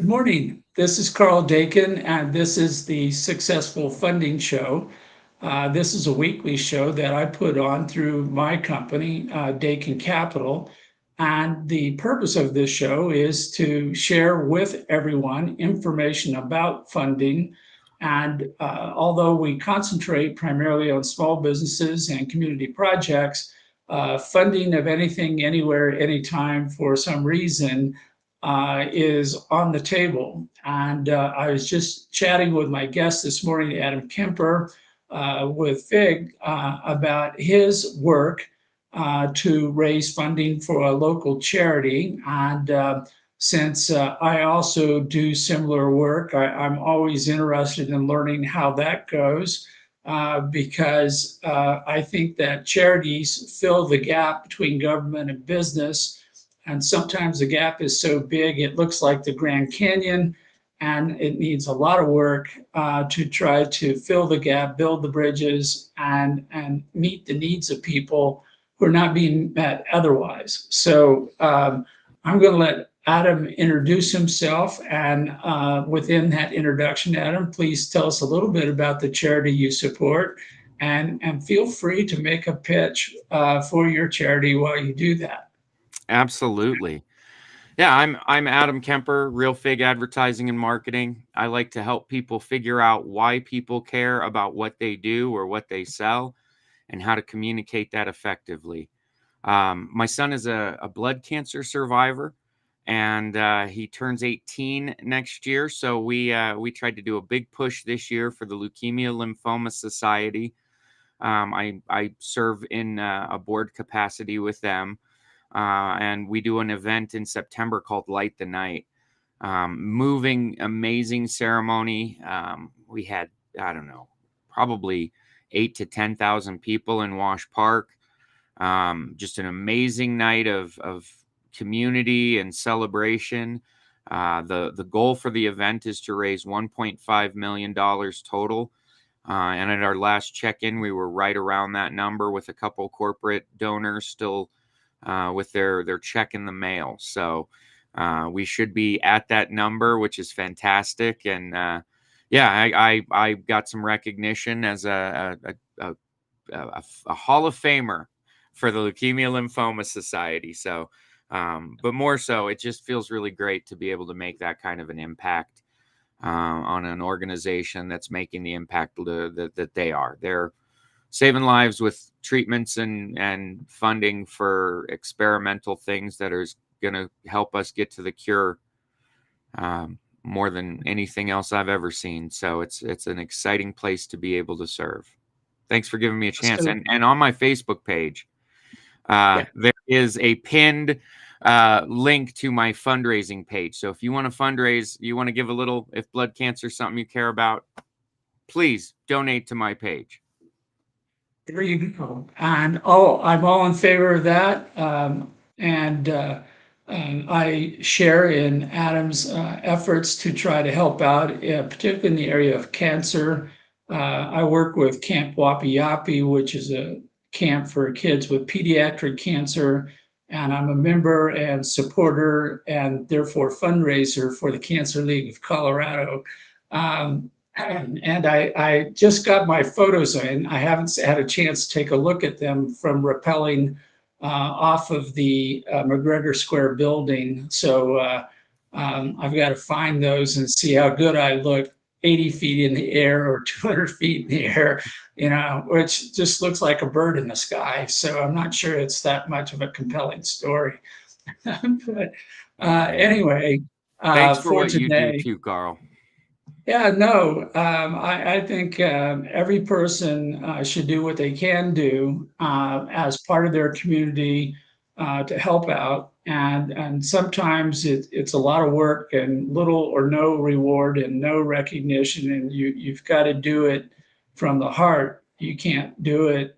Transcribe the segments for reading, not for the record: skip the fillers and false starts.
Good morning. This is Carl Dakin, and this is the Successful Funding Show. This is a weekly show that I put on through my company, Dakin Capital. And the purpose of this show is to share with everyone information about funding. And although we concentrate primarily on small businesses and community projects, funding of anything, anywhere, anytime for some reason is on the table. And I was just chatting with my guest this morning, Adam Kemper, with FIG, about his work to raise funding for a local charity. And since I also do similar work, I'm always interested in learning how that goes. Because I think that charities fill the gap between government and business, and sometimes the gap is so big it looks like the Grand Canyon, and it needs a lot of work to try to fill the gap, build the bridges, and meet the needs of people who are not being met otherwise. So I'm going to let Adam introduce himself, and within that introduction, Adam, please tell us a little bit about the charity you support, and feel free to make a pitch for your charity while you do that. Absolutely. Yeah, I'm Adam Kemper, Real Fig Advertising and Marketing. I like to help people figure out why people care about what they do or what they sell and how to communicate that effectively. My son is a blood cancer survivor, and he turns 18 next year. So we tried to do a big push this year for the Leukemia Lymphoma Society. I serve in a board capacity with them. And we do an event in September called Light the Night. Moving, amazing ceremony. We had, I don't know, probably 8 to 10,000 people in Wash Park. Just an amazing night of community and celebration. The goal for the event is to raise $1.5 million total. And at our last check-in, we were right around that number with a couple corporate donors still with their check in the mail. So we should be at that number, which is fantastic. And I got some recognition as a Hall of Famer for the Leukemia Lymphoma Society. So, but more so, it just feels really great to be able to make that kind of an impact on an organization that's making the impact that they are. They're saving lives with treatments and funding for experimental things that are going to help us get to the cure more than anything else I've ever seen. So it's an exciting place to be able to serve. Thanks for giving me a chance. So, And on my Facebook page, yeah. there is a pinned link to my fundraising page. So if you want to fundraise, you want to give a little, if blood cancer is something you care about, please donate to my page. There you go. And I'm all in favor of that. And I share in Adam's efforts to try to help out, particularly in the area of cancer. I work with Camp Wapi Yapi, which is a camp for kids with pediatric cancer. And I'm a member and supporter and therefore fundraiser for the Cancer League of Colorado. And I just got my photos in. I haven't had a chance to take a look at them from rappelling off of the McGregor Square building. So I've got to find those and see how good I look 80 feet in the air or 200 feet in the air, which just looks like a bird in the sky. So I'm not sure it's that much of a compelling story. But anyway, Thanks for for what you do today. too, Carl. Yeah, no, I think every person should do what they can do as part of their community to help out. And sometimes it's a lot of work and little or no reward and no recognition. And you've got to do it from the heart. You can't do it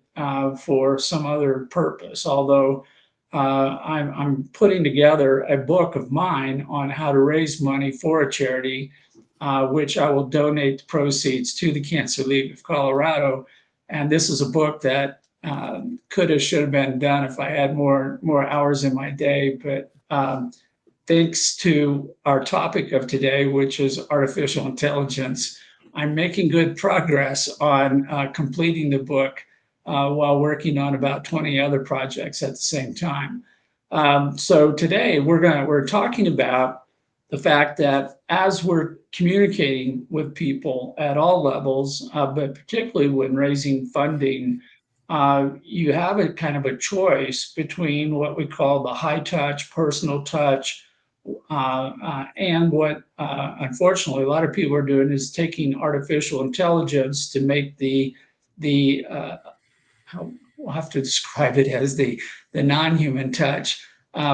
for some other purpose. Although I'm putting together a book of mine on how to raise money for a charity, which I will donate the proceeds to the Cancer League of Colorado. And this is a book that should have been done if I had more hours in my day. But thanks to our topic of today, which is artificial intelligence, I'm making good progress on completing the book while working on about 20 other projects at the same time. So today we're talking about the fact that as we're communicating with people at all levels, but particularly when raising funding, you have a kind of a choice between what we call the high touch, personal touch, and what unfortunately a lot of people are doing is taking artificial intelligence to make the how we'll have to describe it as the non-human touch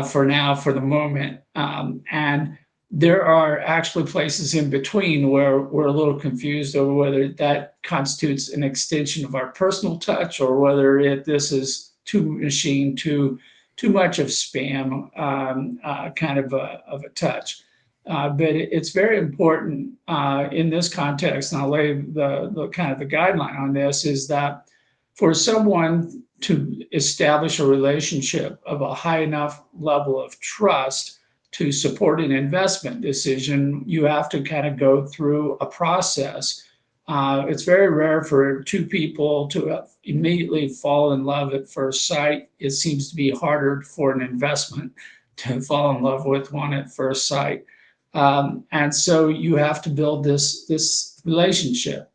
for now, for the moment. And there are actually places in between where we're a little confused over whether that constitutes an extension of our personal touch or whether this is too machine, too much of spam kind of a touch. But it's very important in this context, and I'll lay the kind of the guideline on this, is that for someone to establish a relationship of a high enough level of trust to support an investment decision, you have to kind of go through a process. It's very rare for two people to immediately fall in love at first sight. It seems to be harder for an investment to fall in love with one at first sight. And so you have to build this relationship.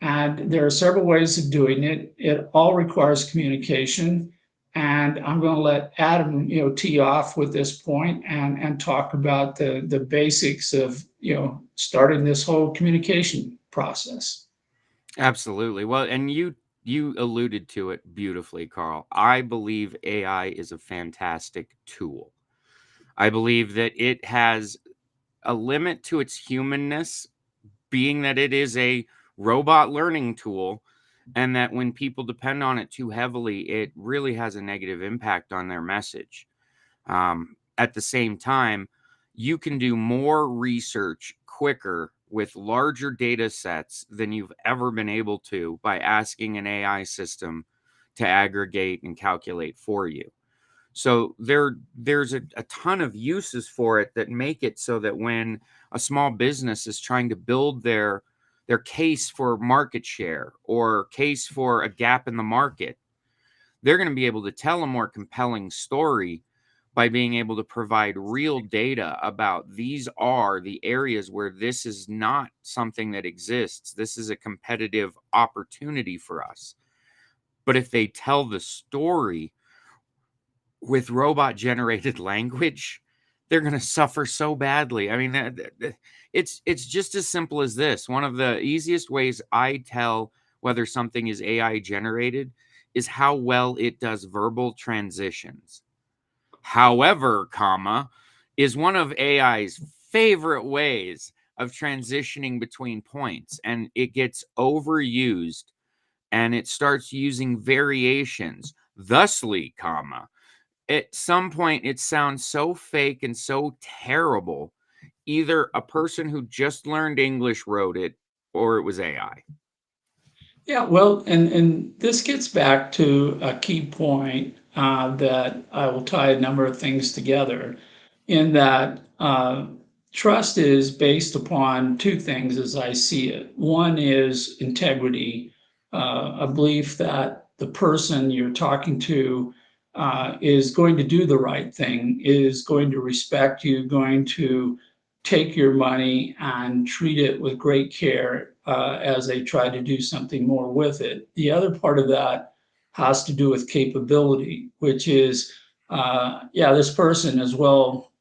And there are several ways of doing it. It all requires communication. And I'm going to let Adam, tee off with this point and talk about the basics of, starting this whole communication process. Absolutely. Well, and you alluded to it beautifully, Carl. I believe AI is a fantastic tool. I believe that it has a limit to its humanness, being that it is a robot learning tool, and that when people depend on it too heavily, it really has a negative impact on their message. At the same time, you can do more research quicker with larger data sets than you've ever been able to by asking an AI system to aggregate and calculate for you. So there's a ton of uses for it that make it so that when a small business is trying to build their case for market share or case for a gap in the market, they're going to be able to tell a more compelling story by being able to provide real data about these are the areas where this is not something that exists. This is a competitive opportunity for us. But if they tell the story with robot generated language, they're going to suffer so badly. I mean, it's just as simple as this. One of the easiest ways I tell whether something is AI generated is how well it does verbal transitions. However, comma, is one of AI's favorite ways of transitioning between points, and it gets overused and it starts using variations. Thusly, comma, at some point it sounds so fake and so terrible. Either a person who just learned English wrote it or it was AI. Yeah, well, and this gets back to a key point that I will tie a number of things together in that trust is based upon two things as I see it. One is integrity, a belief that the person you're talking to is going to do the right thing, is going to respect you, going to take your money and treat it with great care as they try to do something more with it. The other part of that has to do with capability, which is, yeah, this person is well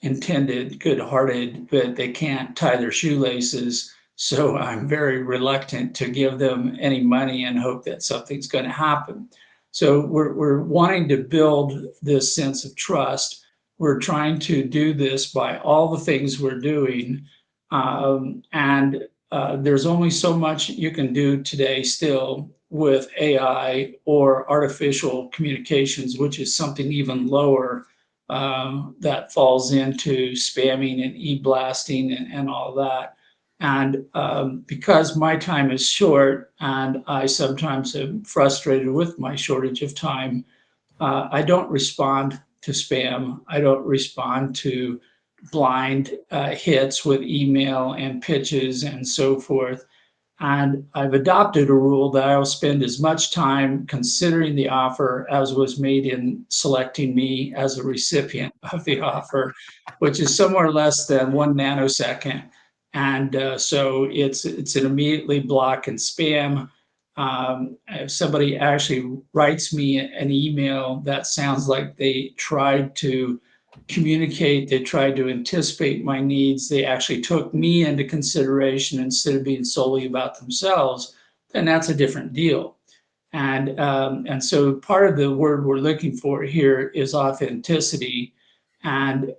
intended, good hearted, but they can't tie their shoelaces. So I'm very reluctant to give them any money and hope that something's going to happen. So we're wanting to build this sense of trust. We're trying to do this by all the things we're doing. And there's only so much you can do today still with AI or artificial communications, which is something even lower that falls into spamming and e-blasting and all that. And because my time is short and I sometimes am frustrated with my shortage of time, I don't respond to spam. I don't respond to blind hits with email and pitches and so forth. And I've adopted a rule that I'll spend as much time considering the offer as was made in selecting me as a recipient of the offer, which is somewhere less than 1 nanosecond. And so it's an immediately block and spam. If somebody actually writes me an email that sounds like they tried to communicate, they tried to anticipate my needs, they actually took me into consideration instead of being solely about themselves, then that's a different deal. And so part of the word we're looking for here is authenticity, and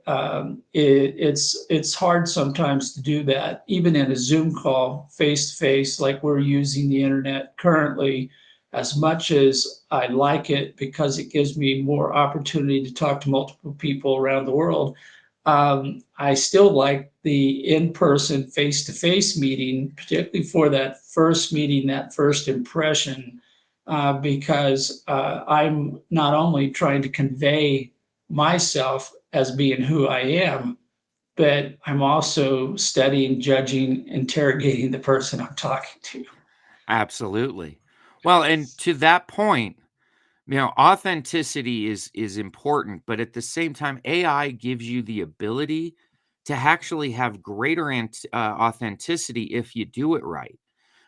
it's hard sometimes to do that, even in a Zoom call, face to face, like we're using the internet currently. As much as I like it because it gives me more opportunity to talk to multiple people around the world, I still like the in-person, face-to-face meeting, particularly for that first meeting, that first impression, because I'm not only trying to convey myself as being who I am, but I'm also studying, judging, interrogating the person I'm talking to. Absolutely. Well, and to that point, authenticity is important, but at the same time, AI gives you the ability to actually have greater authenticity if you do it right.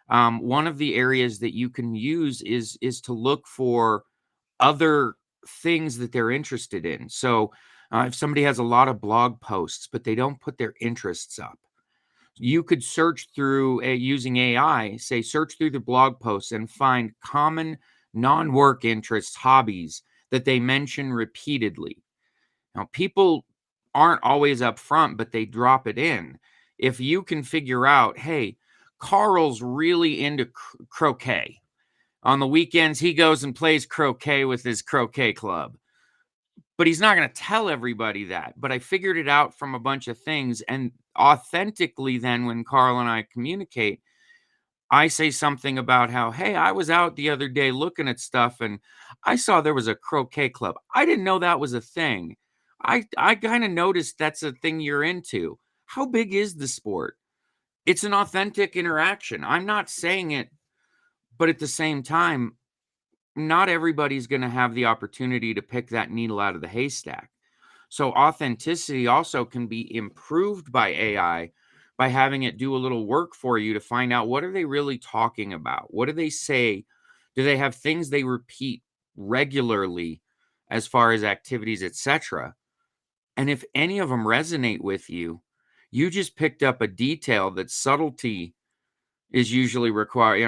One of the areas that you can use is to look for other things that they're interested in. So, if somebody has a lot of blog posts, but they don't put their interests up, you could search through using AI, say, search through the blog posts and find common non work interests, hobbies that they mention repeatedly. Now, people aren't always upfront, but they drop it in. If you can figure out, hey, Carl's really into croquet. On the weekends, he goes and plays croquet with his croquet club. But he's not going to tell everybody that. But I figured it out from a bunch of things. And authentically, then when Carl and I communicate, I say something about how, hey, I was out the other day looking at stuff and I saw there was a croquet club. I didn't know that was a thing. I kind of noticed that's a thing you're into. How big is the sport? It's an authentic interaction. I'm not saying it, but at the same time, not everybody's going to have the opportunity to pick that needle out of the haystack. So authenticity also can be improved by AI by having it do a little work for you to find out what are they really talking about? What do they say? Do they have things they repeat regularly as far as activities, etc.? And if any of them resonate with you, you just picked up a detail that subtlety is usually required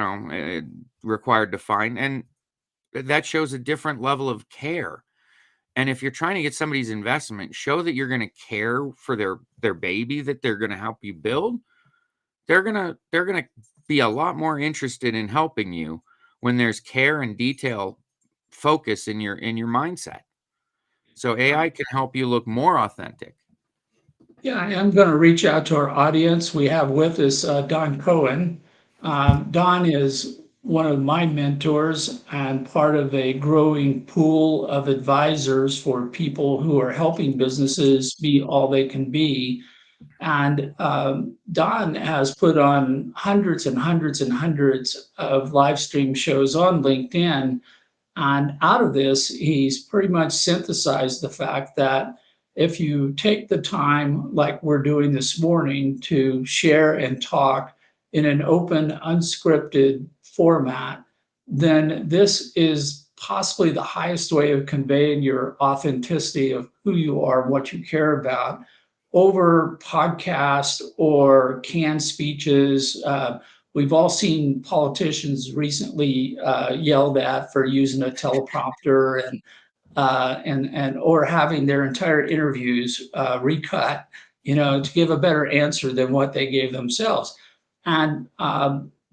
to find, and that shows a different level of care. And if you're trying to get somebody's investment, show that you're going to care for their baby that they're going to help you build. They're going to be a lot more interested in helping you when there's care and detail focus in your mindset. So AI can help you look more authentic. Yeah, I am going to reach out to our audience. We have with us Don Cohen. Don is one of my mentors and part of a growing pool of advisors for people who are helping businesses be all they can be. And Don has put on hundreds and hundreds and hundreds of live stream shows on LinkedIn. And out of this, he's pretty much synthesized the fact that if you take the time, like we're doing this morning, to share and talk in an open, unscripted format, then this is possibly the highest way of conveying your authenticity of who you are and what you care about over podcast or canned speeches. We've all seen politicians recently yelled at for using a teleprompter and or having their entire interviews recut, to give a better answer than what they gave themselves. And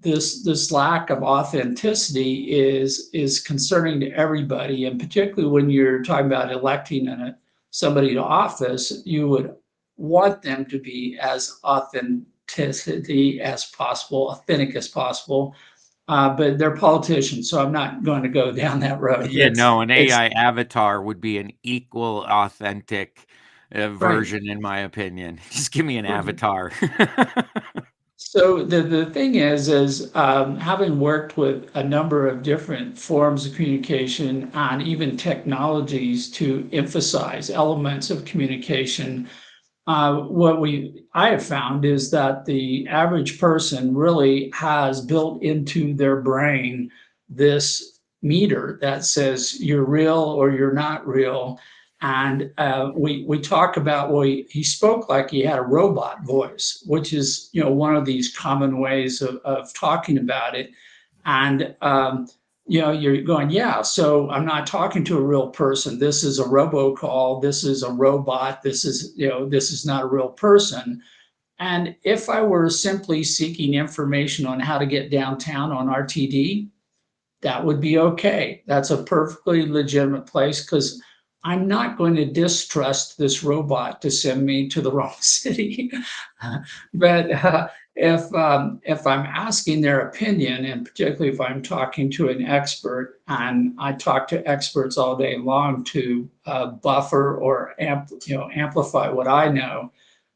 this lack of authenticity is concerning to everybody, and particularly when you're talking about electing somebody to office, you would want them to be as authenticity as possible, authentic as possible. But they're politicians, so I'm not going to go down that road. Yeah, no, an It's AI avatar would be an equal authentic Right. version, in my opinion. Just give me an Right. avatar. So the thing is having worked with a number of different forms of communication and even technologies to emphasize elements of communication, what I have found is that the average person really has built into their brain this meter that says you're real or you're not real. And we talk about, well, he spoke like he had a robot voice, which is, one of these common ways of talking about it. And you're going, yeah, so I'm not talking to a real person. This is a robocall. This is a robot. This is not a real person. And if I were simply seeking information on how to get downtown on RTD, that would be okay. That's a perfectly legitimate place because I'm not going to distrust this robot to send me to the wrong city. But if I'm asking their opinion, and particularly if I'm talking to an expert, and I talk to experts all day long to buffer or amplify what I know,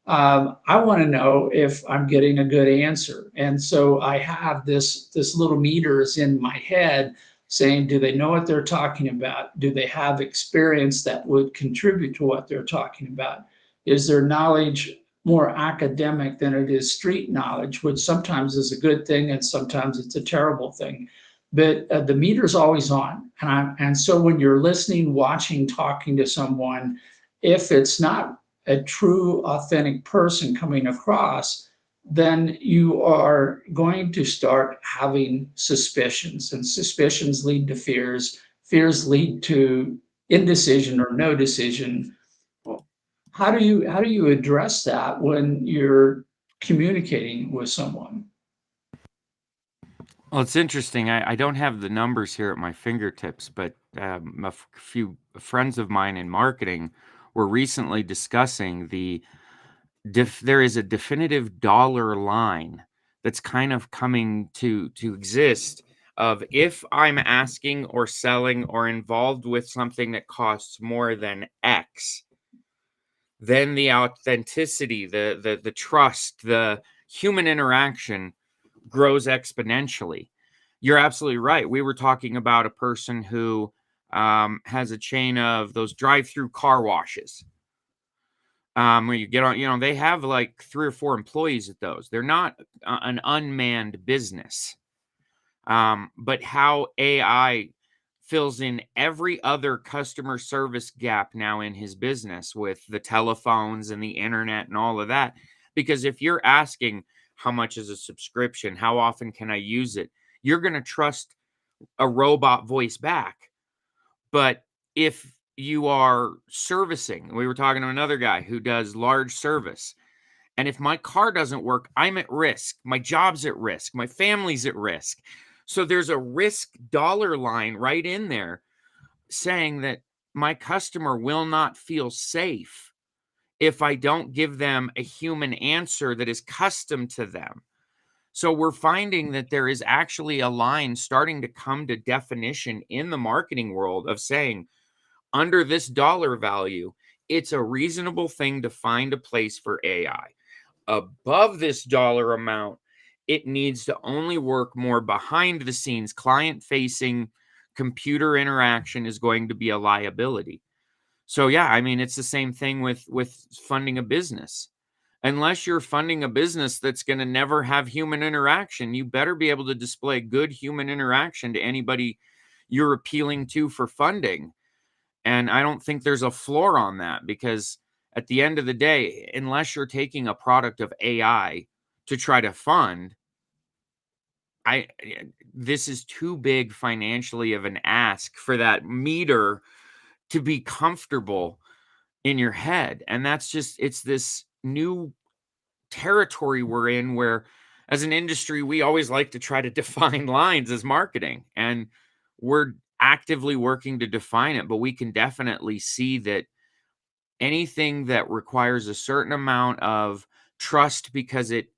I want to know if I'm getting a good answer. And so I have this little meters in my head saying, do they know what they're talking about? Do they have experience that would contribute to what they're talking about? Is their knowledge more academic than it is street knowledge, which sometimes is a good thing and sometimes it's a terrible thing. But the meter's always on. And so when you're listening, watching, talking to someone, if it's not a true, authentic person coming across, then you are going to start having suspicions, and suspicions lead to fears. Fears lead to indecision or no decision. Well, how do you address that when you're communicating with someone? Well, it's interesting. I don't have the numbers here at my fingertips, but few friends of mine in marketing were recently discussing there is a definitive dollar line that's kind of coming to exist of if I'm asking or selling or involved with something that costs more than X, then the authenticity, the trust, the human interaction grows exponentially. You're absolutely right. We were talking about a person who has a chain of those drive-through car washes, where you get on, they have like 3 or 4 employees at those. They're not an unmanned business. But how AI fills in every other customer service gap now in his business with the telephones and the internet and all of that. Because if you're asking how much is a subscription, how often can I use it, you're going to trust a robot voice back. But if you are servicing, we were talking to another guy who does large service. And if my car doesn't work, I'm at risk. My job's at risk. My family's at risk. So there's a risk dollar line right in there saying that my customer will not feel safe if I don't give them a human answer that is custom to them. So we're finding that there is actually a line starting to come to definition in the marketing world of saying, under this dollar value, it's a reasonable thing to find a place for AI. Above this dollar amount, it needs to only work more behind the scenes. Client facing computer interaction is going to be a liability. So yeah, I mean, it's the same thing with funding a business. Unless you're funding a business that's going to never have human interaction, you better be able to display good human interaction to anybody you're appealing to for funding. And I don't think there's a floor on that, because at the end of the day, unless you're taking a product of AI to try to fund, I this is too big financially of an ask for that meter to be comfortable in your head. And it's this new territory we're in where, as an industry, we always like to try to define lines as marketing, and we're actively working to define it. But we can definitely see that anything that requires a certain amount of trust, because it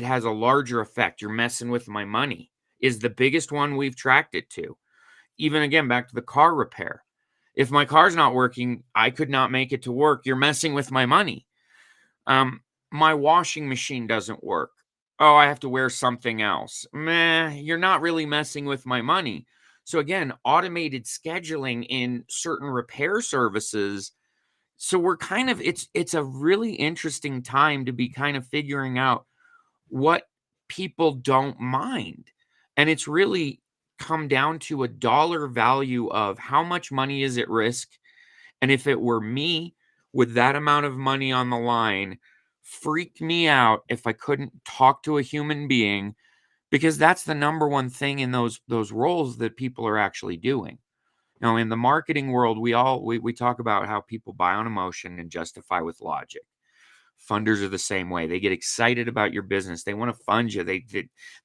has a larger effect, you're messing with my money, is the biggest one we've tracked it to. Even again, back to the car repair, If my car's not working, I could not make it to work. You're messing with my money. My washing machine doesn't work. Oh, I have to wear something else. Meh, you're not really messing with my money. So again, automated scheduling in certain repair services. So we're kind of it's a really interesting time to be kind of figuring out what people don't mind. And it's really come down to a dollar value of how much money is at risk. And if it were me with that amount of money on the line, freak me out if I couldn't talk to a human being, because that's the number one thing in those roles that people are actually doing. In the marketing world, we talk about how people buy on emotion and justify with logic. Funders are the same way. They get excited about your business. They want to fund you.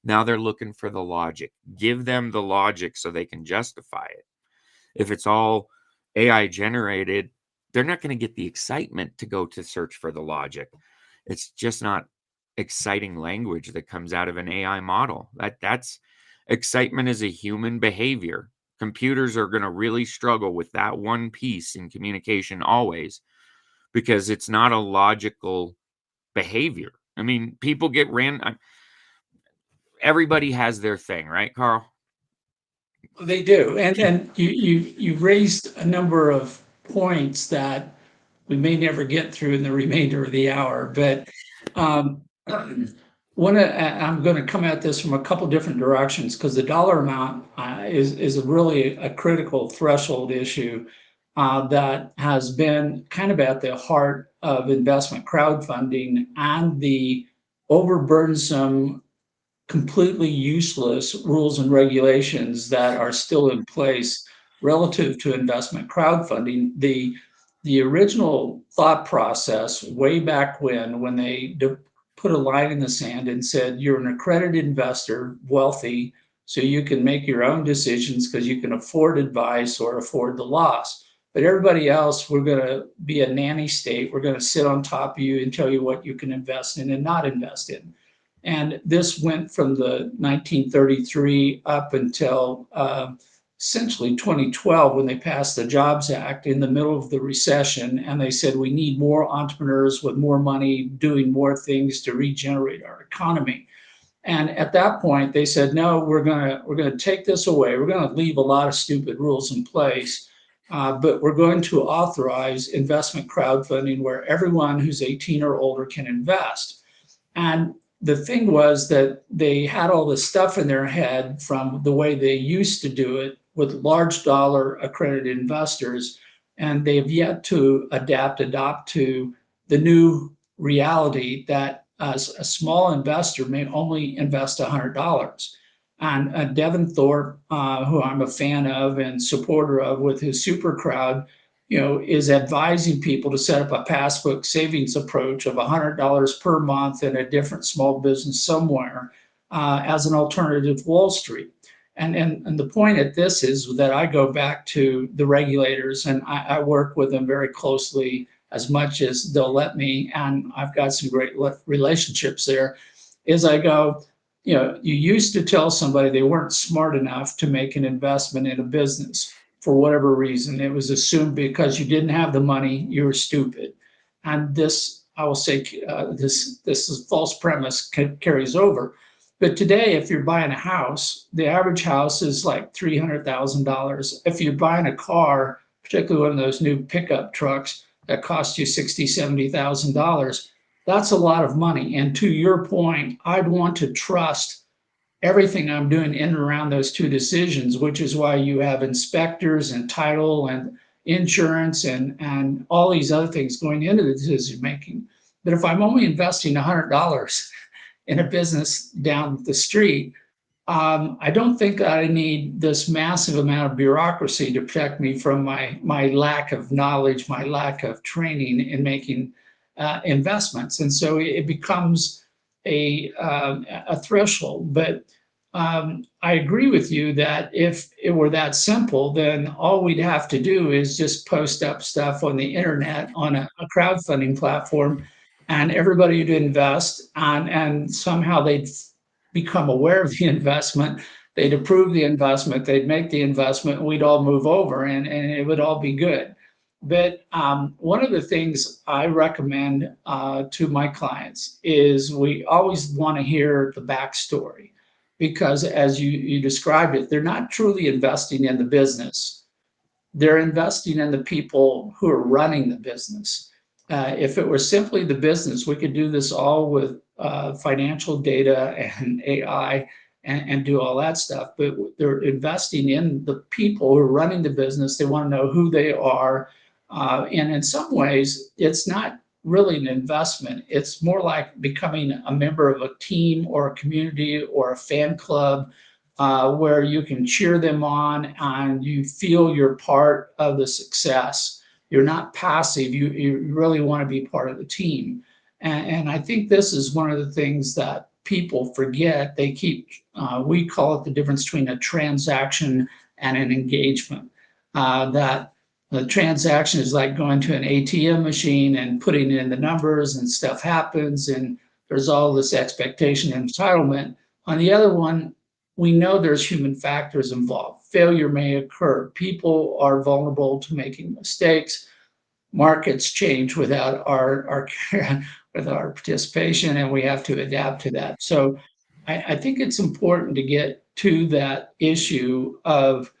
Now they're looking for the logic. Give them the logic so they can justify it. If it's all AI generated, they're not going to get the excitement to go to search for the logic. It's just not exciting language that comes out of an AI model. That's excitement is a human behavior. Computers are going to really struggle with that one piece in communication always, because it's not a logical behavior. I mean, people get everybody has their thing, right, Carl? They do, and you raised a number of points that we may never get through in the remainder of the hour, but um, I'm going to come at this from a couple different directions, because the dollar amount is really a critical threshold issue that has been kind of at the heart of investment crowdfunding and the overburdensome, completely useless rules and regulations that are still in place relative to investment crowdfunding. The original thought process way back when they put a line in the sand and said you're an accredited investor, wealthy, so you can make your own decisions because you can afford advice or afford the loss. But everybody else, we're going to be a nanny state. We're going to sit on top of you and tell you what you can invest in and not invest in. And this went from the 1933 up until essentially 2012, when they passed the Jobs Act in the middle of the recession. And they said, we need more entrepreneurs with more money doing more things to regenerate our economy. And at that point, they said, no, we're gonna take this away. We're gonna leave a lot of stupid rules in place, but we're going to authorize investment crowdfunding where everyone who's 18 or older can invest. And the thing was that they had all this stuff in their head from the way they used to do it with large dollar accredited investors, and they've yet to adopt to the new reality that as a small investor may only invest $100. And Devin Thorpe, who I'm a fan of and supporter of with his super crowd, is advising people to set up a passbook savings approach of $100 per month in a different small business somewhere as an alternative to Wall Street. And the point at this is that I go back to the regulators, and I work with them very closely as much as they'll let me, and I've got some great relationships there. Is I go, you used to tell somebody they weren't smart enough to make an investment in a business for whatever reason. It was assumed because you didn't have the money, you were stupid. And this, I will say, this is false premise carries over. But today, if you're buying a house, the average house is like $300,000. If you're buying a car, particularly one of those new pickup trucks that cost you $60,000, $70,000, that's a lot of money. And to your point, I'd want to trust everything I'm doing in and around those two decisions, which is why you have inspectors and title and insurance and all these other things going into the decision making. But if I'm only investing $100 in a business down the street, I don't think I need this massive amount of bureaucracy to protect me from my lack of knowledge, my lack of training in making investments. And so it becomes a threshold. But I agree with you that if it were that simple, then all we'd have to do is just post up stuff on the internet on a crowdfunding platform, and everybody would invest, and somehow they'd become aware of the investment, they'd approve the investment, they'd make the investment, and we'd all move over, and it would all be good. But one of the things I recommend to my clients is we always want to hear the backstory, because as you described it, they're not truly investing in the business. They're investing in the people who are running the business. If it were simply the business, we could do this all with financial data and AI and do all that stuff. But they're investing in the people who are running the business. They want to know who they are. And in some ways, it's not really an investment. It's more like becoming a member of a team or a community or a fan club, where you can cheer them on and you feel you're part of the success. You're not passive. You really want to be part of the team. And I think this is one of the things that people forget. They keep, we call it the difference between a transaction and an engagement. That the transaction is like going to an ATM machine and putting in the numbers and stuff happens and there's all this expectation and entitlement. On the other one, we know there's human factors involved. Failure may occur. People are vulnerable to making mistakes. Markets change without our with our participation, and we have to adapt to that. So I think it's important to get to that issue of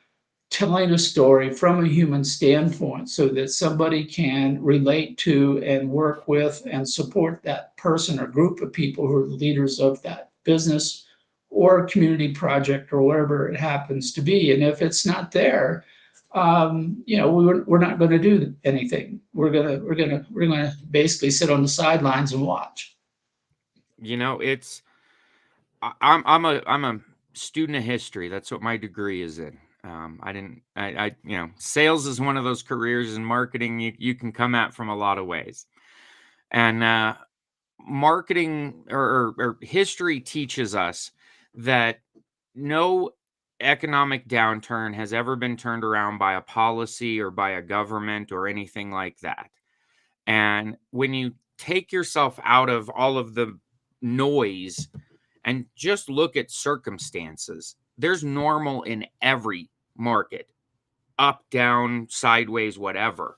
telling a story from a human standpoint so that somebody can relate to and work with and support that person or group of people who are the leaders of that business or community project or whatever it happens to be. And if it's not there, we're not going to do anything. We're gonna basically sit on the sidelines and watch. It's I'm a student of history. That's what my degree is in. I didn't sales is one of those careers in marketing you can come at from a lot of ways. And marketing or history teaches us that no economic downturn has ever been turned around by a policy or by a government or anything like that. And when you take yourself out of all of the noise and just look at circumstances, there's normal in every market, up, down, sideways, whatever.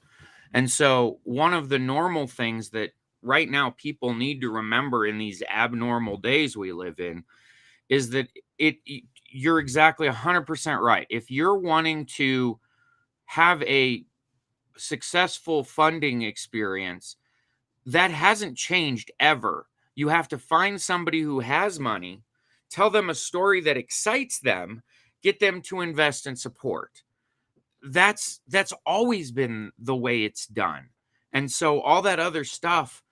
And so one of the normal things that right now people need to remember in these abnormal days we live in is that you're exactly 100% right. If you're wanting to have a successful funding experience, that hasn't changed ever. You have to find somebody who has money, tell them a story that excites them, get them to invest and support. That's always been the way it's done. And so all that other stuff,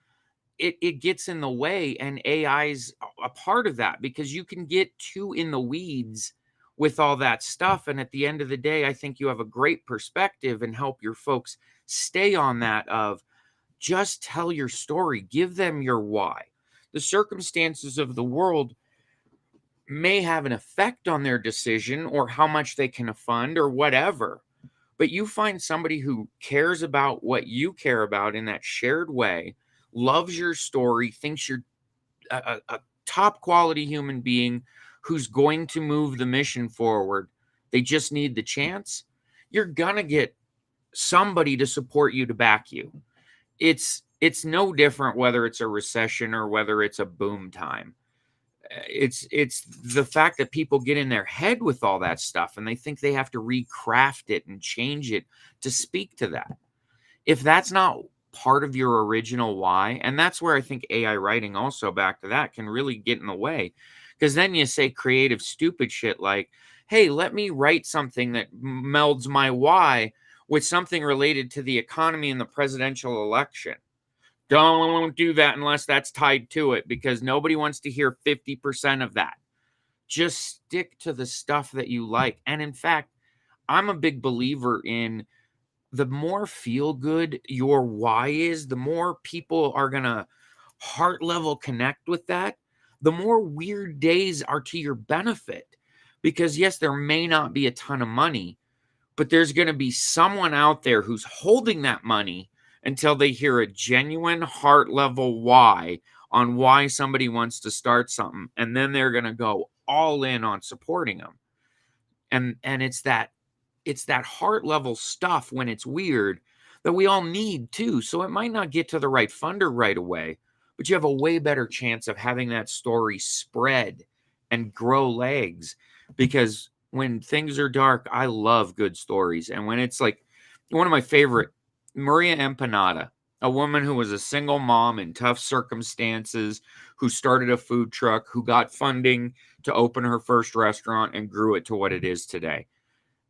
it gets in the way, and AI's a part of that because you can get too in the weeds with all that stuff. And at the end of the day, I think you have a great perspective and help your folks stay on that of just tell your story, give them your why. The circumstances of the world may have an effect on their decision or how much they can fund or whatever. But you find somebody who cares about what you care about in that shared way, loves your story, thinks you're a top quality human being who's going to move the mission forward. They just need the chance. You're going to get somebody to support you, to back you. It's no different whether it's a recession or whether it's a boom time. It's the fact that people get in their head with all that stuff and they think they have to recraft it and change it to speak to that. If that's not part of your original why, and that's where I think AI writing also, back to that, can really get in the way, because then you say creative stupid shit like, hey, let me write something that melds my why with something related to the economy and the presidential election. Don't do that unless that's tied to it, because nobody wants to hear 50% of that. Just stick to the stuff that you like. And in fact, I'm a big believer in the more feel good your why is, the more people are going to heart level connect with that, the more weird days are to your benefit. Because yes, there may not be a ton of money, but there's going to be someone out there who's holding that money until they hear a genuine heart level why on why somebody wants to start something. And then they're going to go all in on supporting them. And it's that heart level stuff when it's weird that we all need too. So it might not get to the right funder right away, but you have a way better chance of having that story spread and grow legs. Because when things are dark, I love good stories. And when it's like one of my favorite, Maria Empanada, a woman who was a single mom in tough circumstances, who started a food truck, who got funding to open her first restaurant and grew it to what it is today.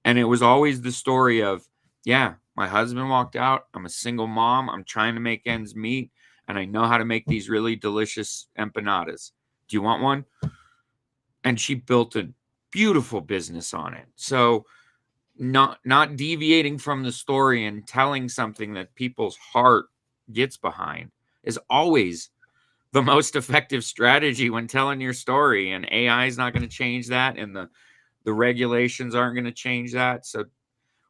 And it was always the story of, yeah, my husband walked out. I'm a single mom. I'm trying to make ends meet. And I know how to make these really delicious empanadas. Do you want one? And she built a beautiful business on it. So not deviating from the story and telling something that people's heart gets behind is always the most effective strategy when telling your story. And AI is not going to change that. And the regulations aren't going to change that. So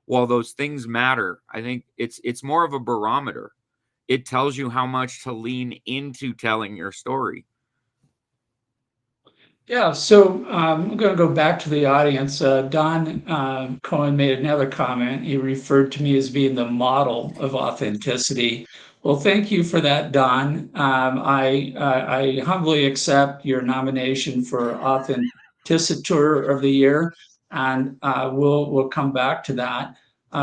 while those things matter, I think it's more of a barometer. It tells you how much to lean into telling your story. Yeah, so I'm going to go back to the audience. Don Cohen made another comment. He referred to me as being the model of authenticity. Well, thank you for that, Don. I humbly accept your nomination for Authenticitor of the Year, and we'll come back to that.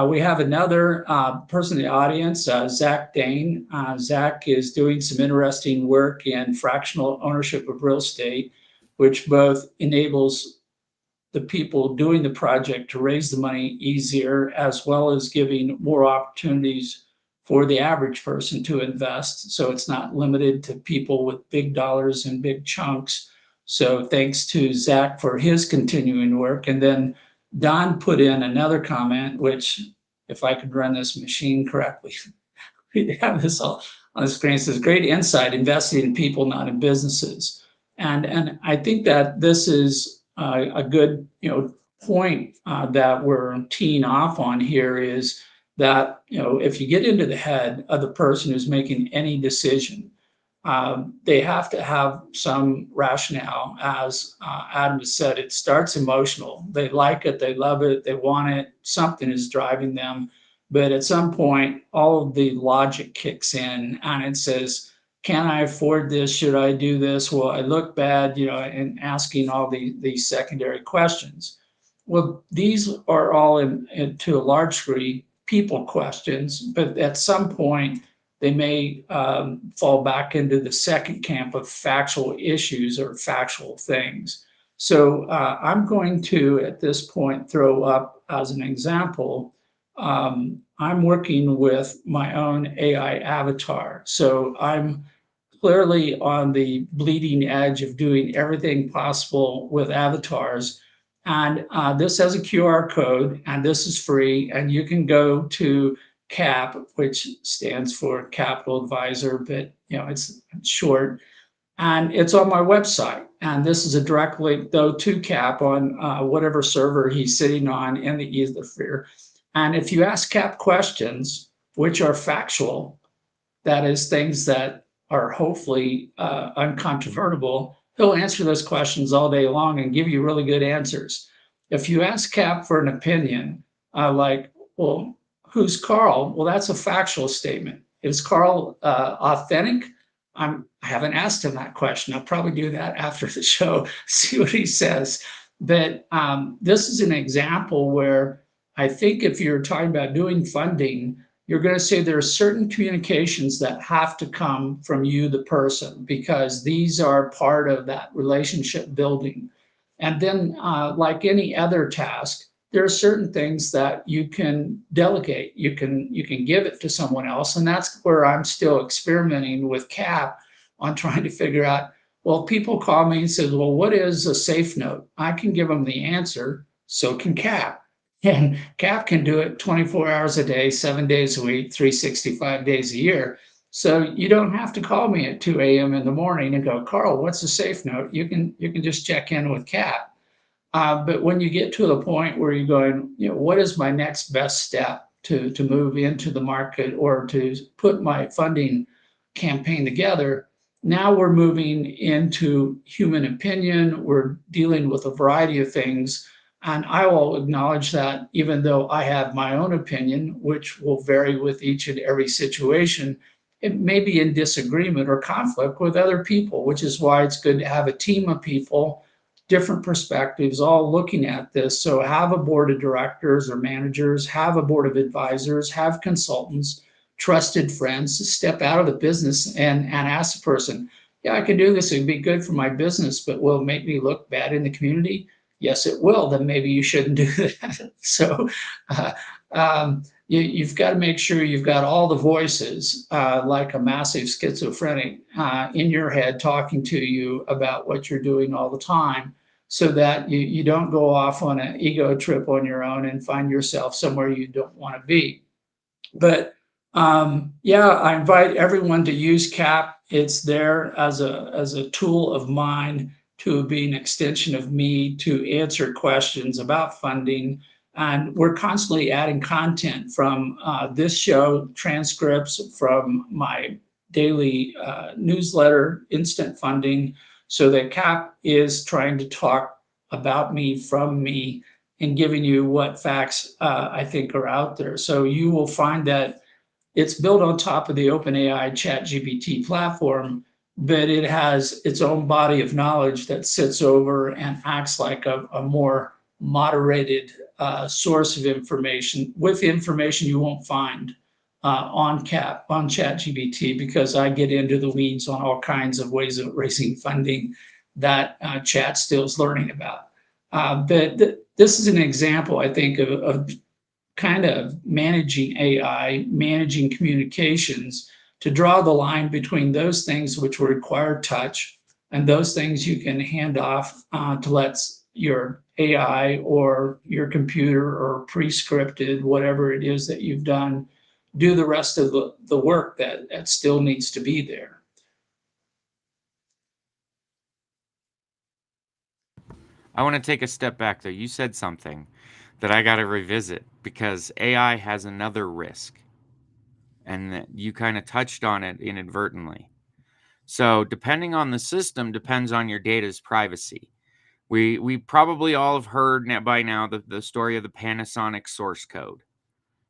We have another person in the audience, Zach Dane. Zach is doing some interesting work in fractional ownership of real estate, which both enables the people doing the project to raise the money easier, as well as giving more opportunities for the average person to invest. So it's not limited to people with big dollars and big chunks. So thanks to Zach for his continuing work. And then Don put in another comment, which, if I could run this machine correctly, we have this all on the screen. It says, great insight, investing in people, not in businesses. And I think that this is a good point that we're teeing off on here, is that if you get into the head of the person who's making any decision, they have to have some rationale. As Adam has said, it starts emotional. They like it, they love it, they want it, something is driving them. But at some point, all of the logic kicks in and it says, can I afford this? Should I do this? Will I look bad? And asking all these secondary questions. Well, these are all to a large degree people questions, but at some point they may fall back into the second camp of factual issues or factual things. So I'm going to, at this point, throw up as an example. I'm working with my own AI avatar. So I'm clearly on the bleeding edge of doing everything possible with avatars. And this has a QR code, and this is free. And you can go to CAP, which stands for Capital Advisor, but it's short. And it's on my website. And this is a direct link, though, to CAP on whatever server he's sitting on in the ethosphere. And if you ask CAP questions, which are factual, that is, things that are hopefully uncontrovertible, he'll answer those questions all day long and give you really good answers. If you ask CAP for an opinion, like, well, who's Carl? Well, that's a factual statement. Is Carl authentic? I haven't asked him that question. I'll probably do that after the show, see what he says. But this is an example where I think if you're talking about doing funding, you're going to say there are certain communications that have to come from you, the person, because these are part of that relationship building. And then, like any other task, there are certain things that you can delegate. You can give it to someone else, and that's where I'm still experimenting with CAP on trying to figure out. Well, people call me and say, "Well, what is a safe note?" I can give them the answer. So can CAP. And CAP can do it 24 hours a day, 7 days a week, 365 days a year. So you don't have to call me at 2 a.m. in the morning and go, Carl, what's a safe note? You can just check in with CAP. But when you get to the point where you're going, what is my next best step to move into the market or to put my funding campaign together? Now we're moving into human opinion. We're dealing with a variety of things. And I will acknowledge that even though I have my own opinion, which will vary with each and every situation, it may be in disagreement or conflict with other people, which is why it's good to have a team of people, different perspectives, all looking at this. So have a board of directors or managers, have a board of advisors, have consultants, trusted friends to step out of the business and ask the person, yeah, I can do this. It'd be good for my business, but will it make me look bad in the community? Yes, it will. Then maybe you shouldn't do that. So uh, you've got to make sure you've got all the voices, like a massive schizophrenic, in your head talking to you about what you're doing all the time, so that you don't go off on an ego trip on your own and find yourself somewhere you don't want to be. But yeah, I invite everyone to use CAP. It's there as a tool of mine to be an extension of me to answer questions about funding. And we're constantly adding content from this show, transcripts from my daily newsletter, Instant Funding, so that CAP is trying to talk about me, from me, and giving you what facts I think are out there. So you will find that it's built on top of the OpenAI ChatGPT platform, but it has its own body of knowledge that sits over and acts like a more moderated source of information, with information you won't find on ChatGPT, because I get into the weeds on all kinds of ways of raising funding that Chat still is learning about. But this is an example, I think, of kind of managing AI, managing communications, to draw the line between those things which require touch and those things you can hand off to let your AI or your computer or pre-scripted, whatever it is that you've done, do the rest of the work that still needs to be there. I want to take a step back though. You said something that I got to revisit because AI has another risk, and that you kind of touched on it inadvertently. So, depending on the system, depends on your data's privacy. We probably all have heard by now the story of the Panasonic source code.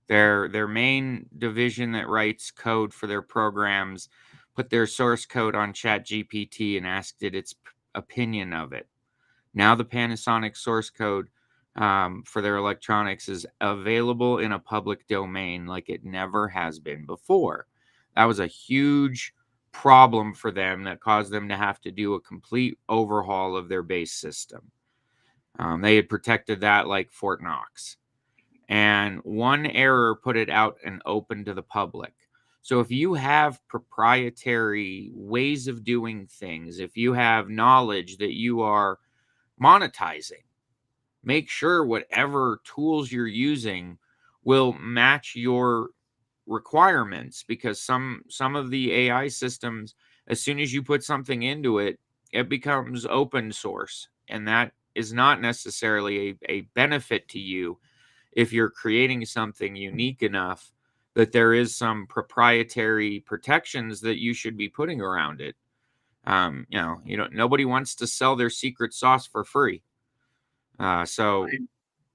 Their main division that writes code for their programs put their source code on ChatGPT and asked it its opinion of it. Now the Panasonic source code for their electronics is available in a public domain like it never has been before. That was a huge problem for them that caused them to have to do a complete overhaul of their base system. They had protected that like Fort Knox. And one error put it out and open to the public. So if you have proprietary ways of doing things, if you have knowledge that you are monetizing, make sure whatever tools you're using will match your requirements, because some of the AI systems, as soon as you put something into it, it becomes open source, and that is not necessarily a benefit to you if you're creating something unique enough that there is some proprietary protections that you should be putting around it. Nobody wants to sell their secret sauce for free. So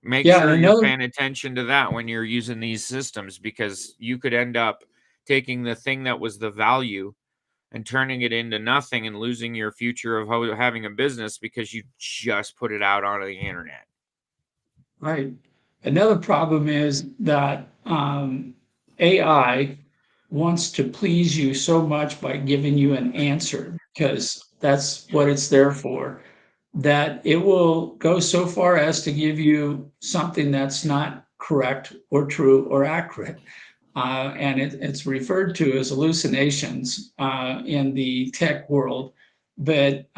make Yeah, and sure you're another paying attention to that when you're using these systems, because you could end up taking the thing that was the value and turning it into nothing and losing your future of having a business because you just put it out on the internet. Right. Another problem is that AI wants to please you so much by giving you an answer, because that's what it's there for, that it will go so far as to give you something that's not correct or true or accurate. And it's referred to as hallucinations in the tech world. But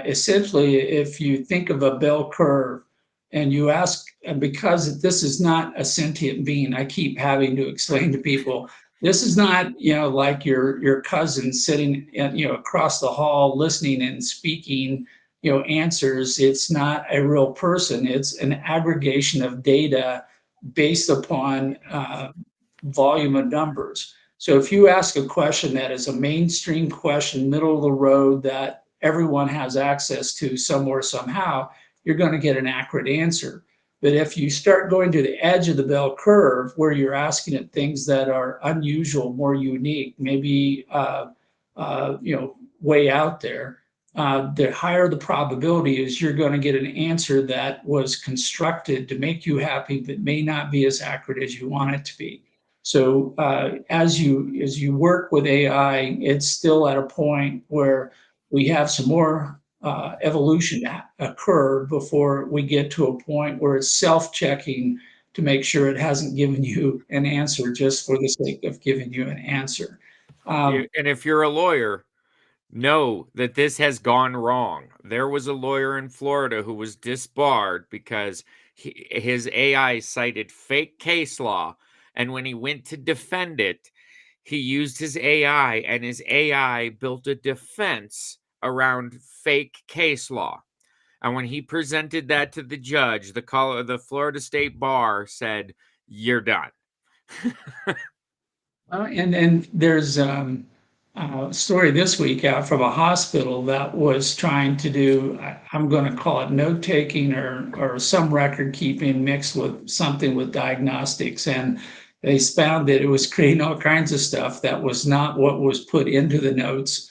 essentially, if you think of a bell curve and you ask, and because this is not a sentient being, I keep having to explain to people, this is not, like your cousin sitting, across the hall listening and speaking, answers. It's not a real person. It's an aggregation of data based upon volume of numbers. So if you ask a question that is a mainstream question, middle of the road, that everyone has access to somewhere, somehow, you're going to get an accurate answer. But if you start going to the edge of the bell curve where you're asking it things that are unusual, more unique, maybe way out there, the higher the probability is you're going to get an answer that was constructed to make you happy, but may not be as accurate as you want it to be. So as you work with AI, it's still at a point where we have some more evolution occur before we get to a point where it's self-checking to make sure it hasn't given you an answer just for the sake of giving you an answer. And if you're a lawyer, know that this has gone wrong. There was a lawyer in Florida who was disbarred because his AI cited fake case law. And when he went to defend it, he used his AI, and his AI built a defense around fake case law. And when he presented that to the judge, the Florida State Bar said, "You're done." And there's a story this week out from a hospital that was trying to do, I'm going to call it note taking or some record keeping mixed with something with diagnostics. And they found that it was creating all kinds of stuff that was not what was put into the notes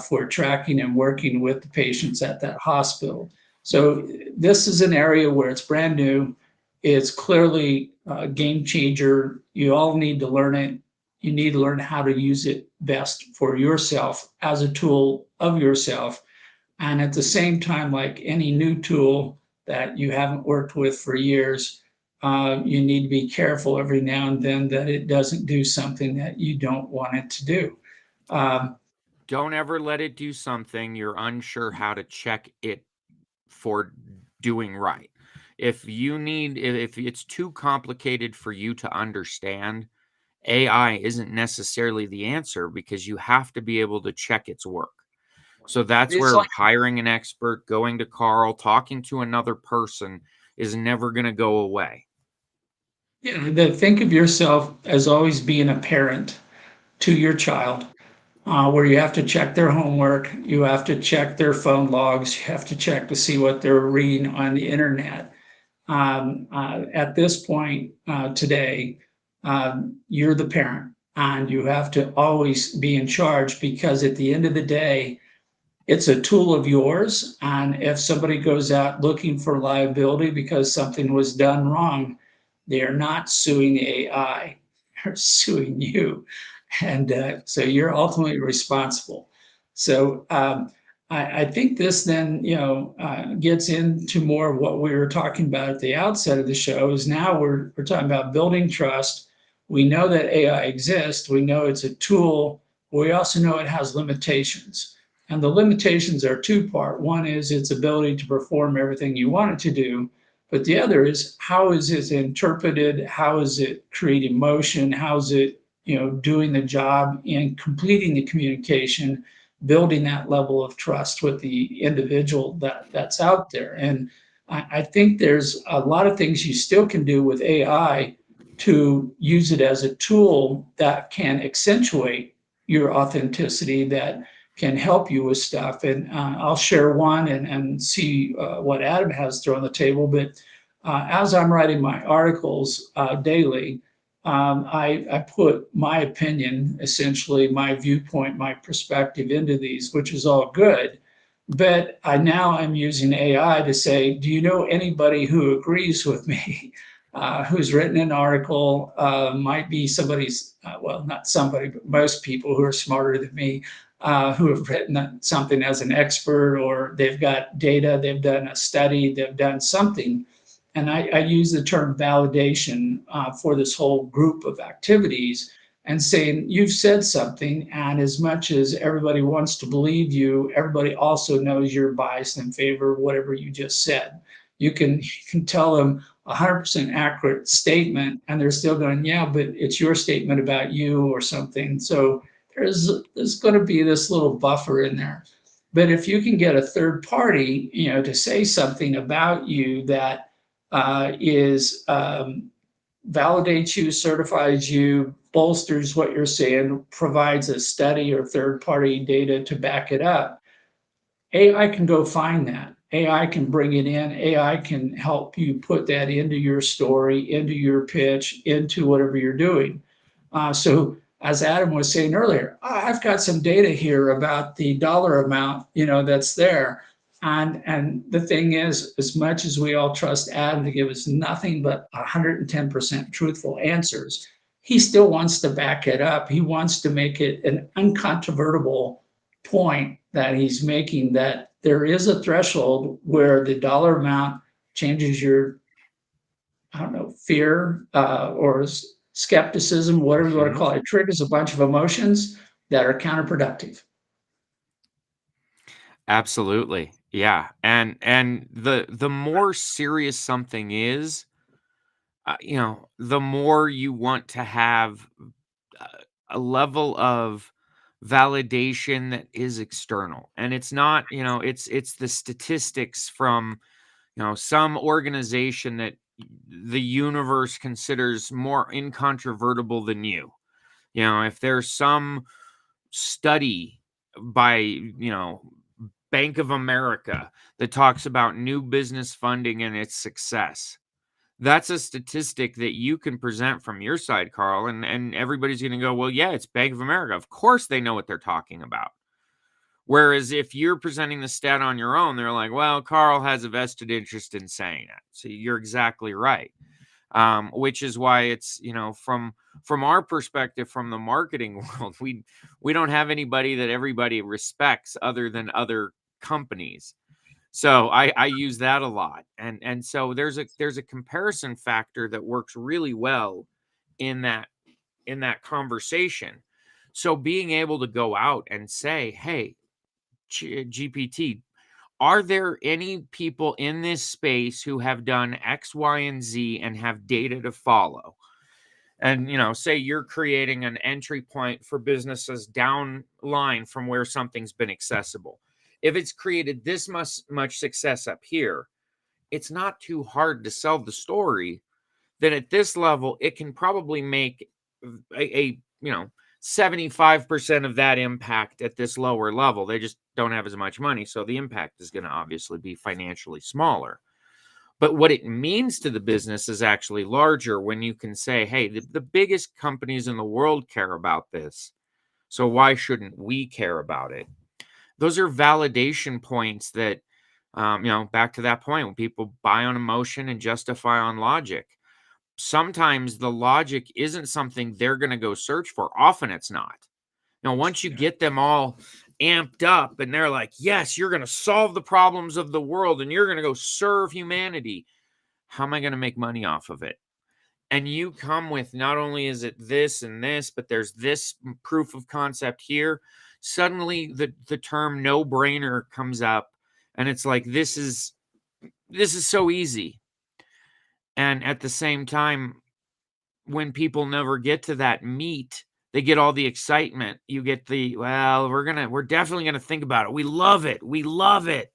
for tracking and working with the patients at that hospital. So this is an area where it's brand new. It's clearly a game changer. You all need to learn it. You need to learn how to use it best for yourself as a tool of yourself. And at the same time, like any new tool that you haven't worked with for years, you need to be careful every now and then that it doesn't do something that you don't want it to do. Don't ever let it do something you're unsure how to check it for doing right. If it's too complicated for you to understand, AI isn't necessarily the answer because you have to be able to check its work. So that's It's where like, hiring an expert, going to Carl, talking to another person is never going to go away. think of yourself as always being a parent to your child, where you have to check their homework, you have to check their phone logs, you have to check to see what they're reading on the internet. At this point today, you're the parent and you have to always be in charge because at the end of the day, it's a tool of yours. And if somebody goes out looking for liability because something was done wrong, they are not suing the AI, they're suing you. And so you're ultimately responsible. So I think this then, gets into more of what we were talking about at the outset of the show. Is now we're talking about building trust. We know that AI exists. We know it's a tool. But we also know it has limitations, and the limitations are two-part. One is its ability to perform everything you want it to do, but the other is how is it interpreted? How is it creating motion? How is it doing the job and completing the communication, building that level of trust with the individual that's out there. And I think there's a lot of things you still can do with AI to use it as a tool that can accentuate your authenticity, that can help you with stuff. And I'll share one and see what Adam has thrown on the table. But as I'm writing my articles daily, I put my opinion, essentially my viewpoint, my perspective into these, which is all good. But I'm using AI to say, do you know anybody who agrees with me, who's written an article? Might be somebody's, well, not somebody, but most people who are smarter than me, who have written something as an expert, or they've got data, they've done a study, they've done something. And I use the term validation for this whole group of activities and saying, you've said something, and as much as everybody wants to believe you, everybody also knows you're biased in favor of whatever you just said. You can tell them 100% accurate statement, and they're still going, yeah, but it's your statement about you or something. So there's going to be this little buffer in there. But if you can get a third party, to say something about you that is validates you, certifies you, bolsters what you're saying, provides a study or third party data to back it up, AI can go find that. AI can bring it in. AI can help you put that into your story, into your pitch, into whatever you're doing. So as Adam was saying earlier, I've got some data here about the dollar amount, that's there. And the thing is, as much as we all trust Adam to give us nothing but 110% truthful answers, he still wants to back it up. He wants to make it an uncontrovertible point that he's making, that there is a threshold where the dollar amount changes your, I don't know, fear or skepticism, whatever you want to call it. It triggers a bunch of emotions that are counterproductive. Absolutely. Yeah. And the more serious something is, the more you want to have uh, a level of validation that is external. And it's not, it's the statistics from, some organization that the universe considers more incontrovertible than you. If there's some study by, Bank of America that talks about new business funding and its success, that's a statistic that you can present from your side, Carl, and everybody's going to go, well, yeah, it's Bank of America. Of course they know what they're talking about. Whereas if you're presenting the stat on your own, they're like, well, Carl has a vested interest in saying that. So you're exactly right. Which is why it's, from our perspective, from the marketing world, we don't have anybody that everybody respects other than other companies. So I use that a lot. And so there's a comparison factor that works really well in that conversation. So being able to go out and say, hey, GPT, are there any people in this space who have done X, Y, and Z and have data to follow? And, say you're creating an entry point for businesses down line from where something's been accessible. If it's created this much success up here, it's not too hard to sell the story that at this level, it can probably make a 75% of that impact at this lower level. They just don't have as much money. So the impact is going to obviously be financially smaller. But what it means to the business is actually larger when you can say, hey, the biggest companies in the world care about this. So why shouldn't we care about it? Those are validation points that, back to that point, when people buy on emotion and justify on logic. Sometimes the logic isn't something they're going to go search for. Often it's not. Once you get them all amped up and they're like, yes, you're going to solve the problems of the world and you're going to go serve humanity, how am I going to make money off of it? And you come with, not only is it this and this, but there's this proof of concept here. Suddenly the term no-brainer comes up and it's like, this is so easy. And at the same time, when people never get to that meat, they get all the excitement. You get the, well, we're definitely gonna think about it. We love it. We love it.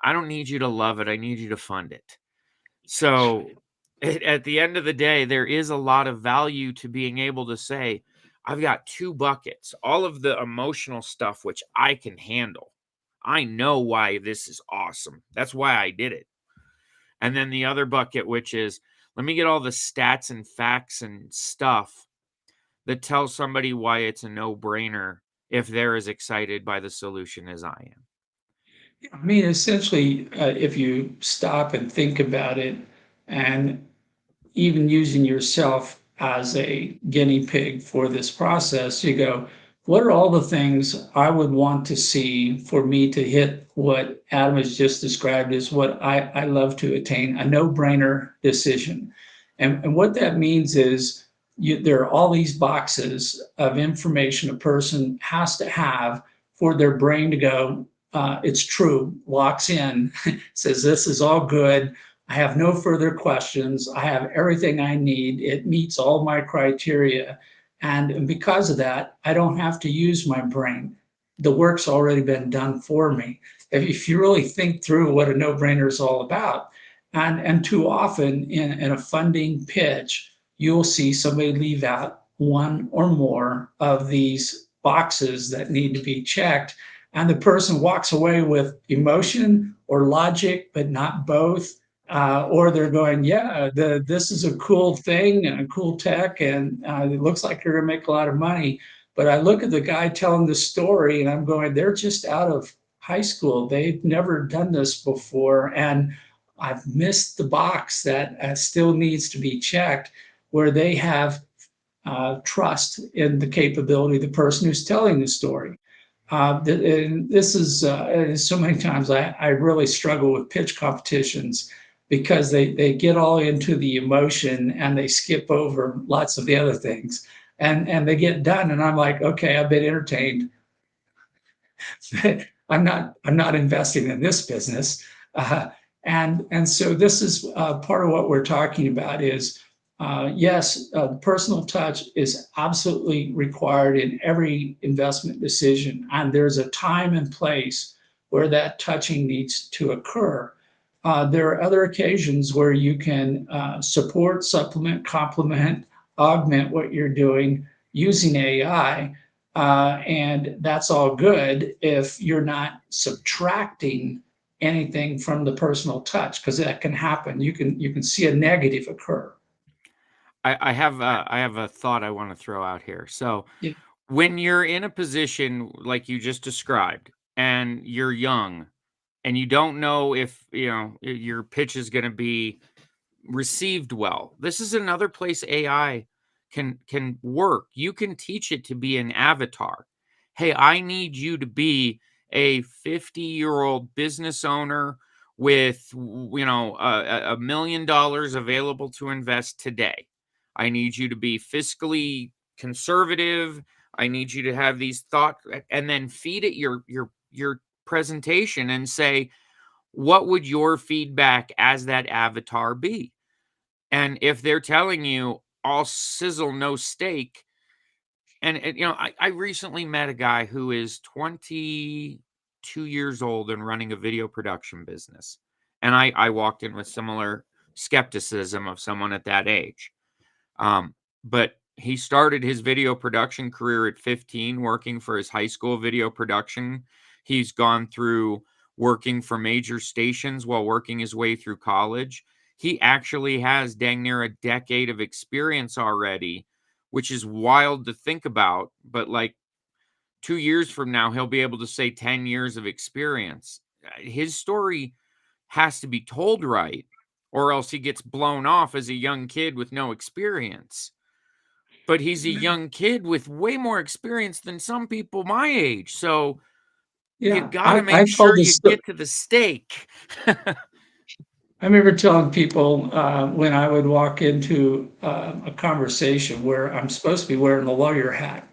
I don't need you to love it. I need you to fund it. So at the end of the day, there is a lot of value to being able to say, I've got two buckets, all of the emotional stuff, which I can handle. I know why this is awesome. That's why I did it. And then the other bucket, which is, let me get all the stats and facts and stuff that tells somebody why it's a no-brainer if they're as excited by the solution as I am. I mean, essentially, if you stop and think about it, and even using yourself as a guinea pig for this process, you go, what are all the things I would want to see for me to hit what Adam has just described as what I love to attain, a no-brainer decision. And what that means is there are all these boxes of information a person has to have for their brain to go, it's true, locks in, says this is all good. I have no further questions. I have everything I need. It meets all my criteria. And because of that, I don't have to use my brain. The work's already been done for me. If you really think through what a no-brainer is all about, and too often in a funding pitch, you'll see somebody leave out one or more of these boxes that need to be checked. and the person walks away with emotion or logic, but not both. Or they're going, yeah, this is a cool thing and a cool tech, and it looks like you're going to make a lot of money. But I look at the guy telling the story, and I'm going, they're just out of high school. They've never done this before, and I've missed the box that still needs to be checked, where they have trust in the capability of the person who's telling the story. And this is so many times I really struggle with pitch competitions because they get all into the emotion and they skip over lots of the other things, and they get done, and I'm like, okay, I've been entertained. I'm not investing in this business. And so this is part of what we're talking about is yes, personal touch is absolutely required in every investment decision, and there's a time and place where that touching needs to occur. There are other occasions where you can support, supplement, complement, augment what you're doing using AI, and that's all good if you're not subtracting anything from the personal touch, because that can happen. You can see a negative occur. I have a thought I want to throw out here. So Yeah. when you're in a position like you just described and you're young and you don't know if your pitch is going to be received well, this is another place AI can work. You can teach it to be an avatar. Hey, I need you to be a 50-year-old business owner with $1 million available to invest today. I need you to be fiscally conservative. I need you to have these thoughts, and then feed it your presentation and say, what would your feedback as that avatar be? And if they're telling you all sizzle, no steak, and I recently met a guy who is 22 years old and running a video production business. And I walked in with similar skepticism of someone at that age. But he started his video production career at 15, working for his high school video production. He's gone through working for major stations while working his way through college. He actually has dang near a decade of experience already, which is wild to think about. But like 2 years from now, he'll be able to say 10 years of experience. His story has to be told right, or else he gets blown off as a young kid with no experience. But he's a young kid with way more experience than some people my age. So you Yeah, got to I make told sure you this. get to the steak. I remember telling people when I would walk into a conversation where I'm supposed to be wearing the lawyer hat,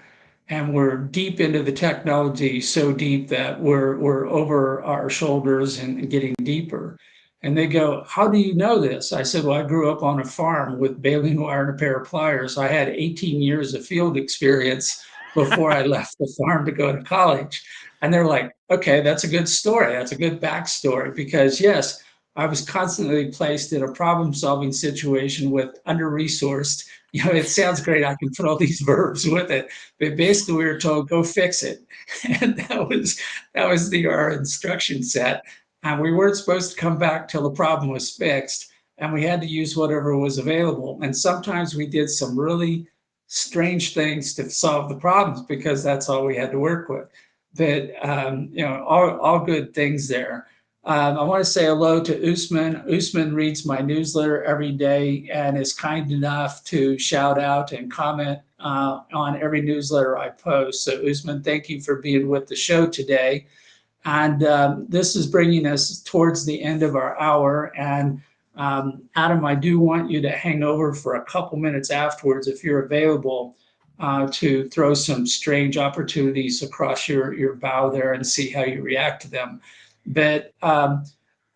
and we're deep into the technology, so deep that we're over our shoulders and getting deeper. And they go, "How do you know this?" I said, "Well, I grew up on a farm with baling wire and a pair of pliers. I had 18 years of field experience before I left the farm to go to college." And they're like, "Okay, that's a good story. That's a good backstory." Because yes, I was constantly placed in a problem solving situation with under resourced. It sounds great. I can put all these verbs with it, but basically we were told, go fix it. And that was our instruction set. And we weren't supposed to come back till the problem was fixed. And we had to use whatever was available. And sometimes we did some really strange things to solve the problems because that's all we had to work with. But all good things there. I want to say hello to Usman. Usman reads my newsletter every day and is kind enough to shout out and comment on every newsletter I post. So, Usman, thank you for being with the show today. And this is bringing us towards the end of our hour. And Adam, I do want you to hang over for a couple minutes afterwards if you're available to throw some strange opportunities across your bow there and see how you react to them. But uh,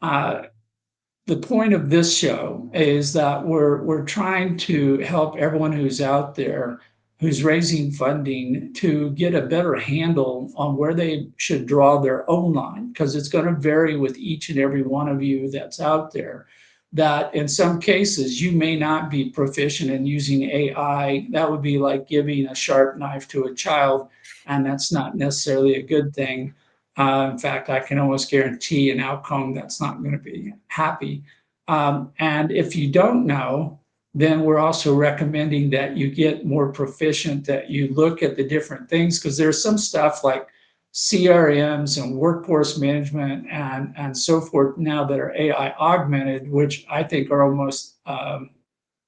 the point of this show is that we're trying to help everyone who's out there who's raising funding to get a better handle on where they should draw their own line, because it's going to vary with each and every one of you that's out there. That in some cases you may not be proficient in using AI. That would be like giving a sharp knife to a child, and that's not necessarily a good thing. In fact, I can almost guarantee an outcome that's not going to be happy. And if you don't know, then we're also recommending that you get more proficient, that you look at the different things, because there's some stuff like CRMs and workforce management and so forth now that are AI augmented, which I think are almost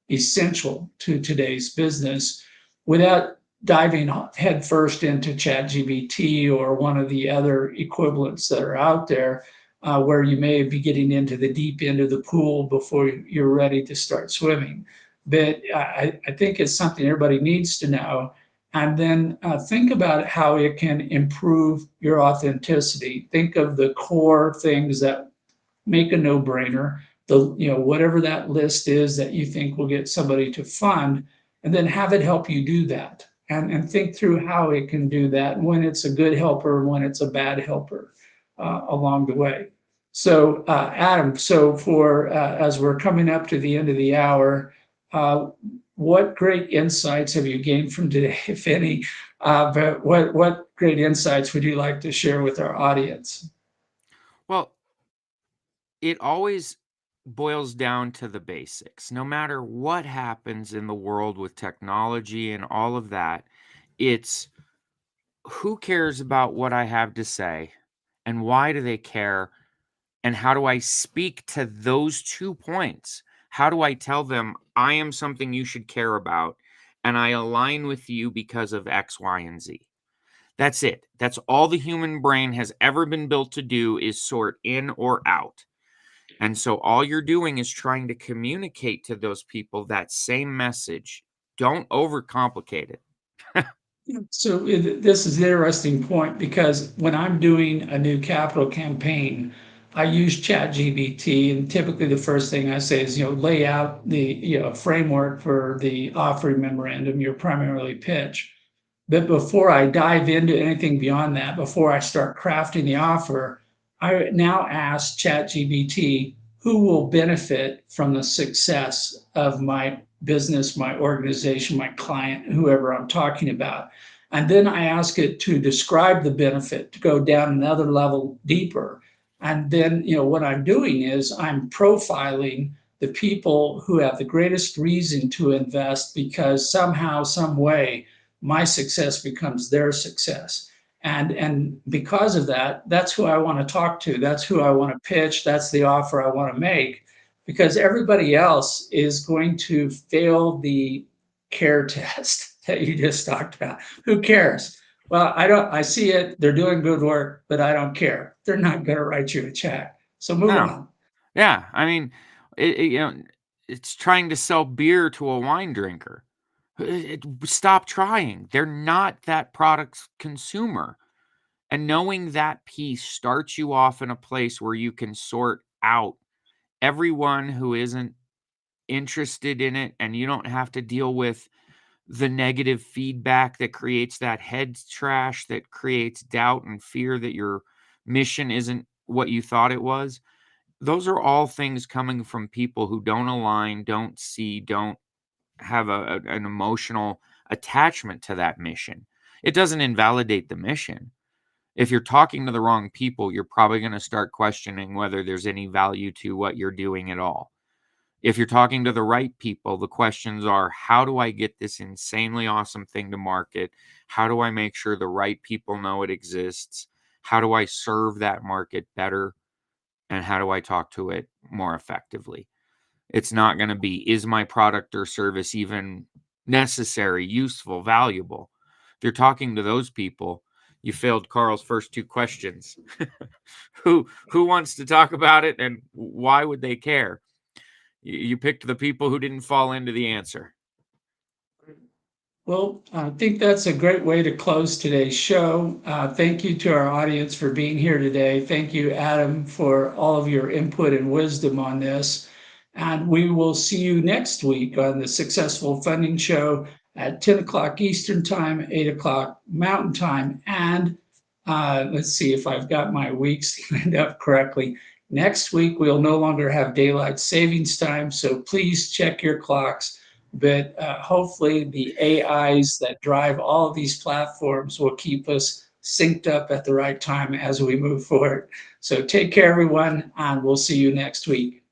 essential to today's business without diving headfirst into ChatGPT or one of the other equivalents that are out there, where you may be getting into the deep end of the pool before you're ready to start swimming. But I think it's something everybody needs to know. And then think about how it can improve your authenticity. Think of the core things that make a no-brainer, whatever that list is that you think will get somebody to fund, and then have it help you do that, and think through how it can do that, when it's a good helper and when it's a bad helper along the way. So Adam, so for as we're coming up to the end of the hour, what great insights have you gained from today, if any? But what great insights would you like to share with our audience? Well, it always boils down to the basics. No matter what happens in the world with technology and all of that, it's who cares about what I have to say and why do they care? And how do I speak to those 2 points? How do I tell them I am something you should care about and I align with you because of X, Y, and Z? That's it. That's all the human brain has ever been built to do is sort in or out. And so all you're doing is trying to communicate to those people that same message. Don't overcomplicate it. So this is an interesting point, because when I'm doing a new capital campaign, I use ChatGPT, and typically the first thing I say is, lay out the, framework for the offering memorandum, your primarily pitch. But before I dive into anything beyond that, before I start crafting the offer, I now ask ChatGPT who will benefit from the success of my business, my organization, my client, whoever I'm talking about. And then I ask it to describe the benefit, to go down another level deeper. And then, what I'm doing is I'm profiling the people who have the greatest reason to invest, because somehow, some way, my success becomes their success. And because of that, that's who I want to talk to. That's who I want to pitch. That's the offer I want to make, because everybody else is going to fail the care test that you just talked about. Who cares? Well, I see it. They're doing good work, but I don't care. They're not going to write you a check. So move No. on. Yeah. I mean, it's trying to sell beer to a wine drinker. Stop trying. They're not that product's consumer. And knowing that piece starts you off in a place where you can sort out everyone who isn't interested in it, and you don't have to deal with the negative feedback that creates that head trash, that creates doubt and fear that your mission isn't what you thought it was. Those are all things coming from people who don't align, don't see, don't have an emotional attachment to that mission. It doesn't invalidate the mission. If you're talking to the wrong people, you're probably going to start questioning whether there's any value to what you're doing at all. If you're talking to the right people, the questions are, how do I get this insanely awesome thing to market? How do I make sure the right people know it exists? How do I serve that market better? And how do I talk to it more effectively? It's not going to be, is my product or service even necessary, useful, valuable? If you're talking to those people, you failed Carl's first 2 questions. Who wants to talk about it, and why would they care? You picked the people who didn't fall into the answer. Well, I think that's a great way to close today's show. Thank you to our audience for being here today. Thank you, Adam, for all of your input and wisdom on this. And we will see you next week on the Successful Funding Show at 10 o'clock Eastern Time, 8 o'clock Mountain Time. And let's see if I've got my weeks lined up correctly. Next week, we'll no longer have daylight savings time, so please check your clocks. But hopefully the AIs that drive all of these platforms will keep us synced up at the right time as we move forward. So take care, everyone, and we'll see you next week.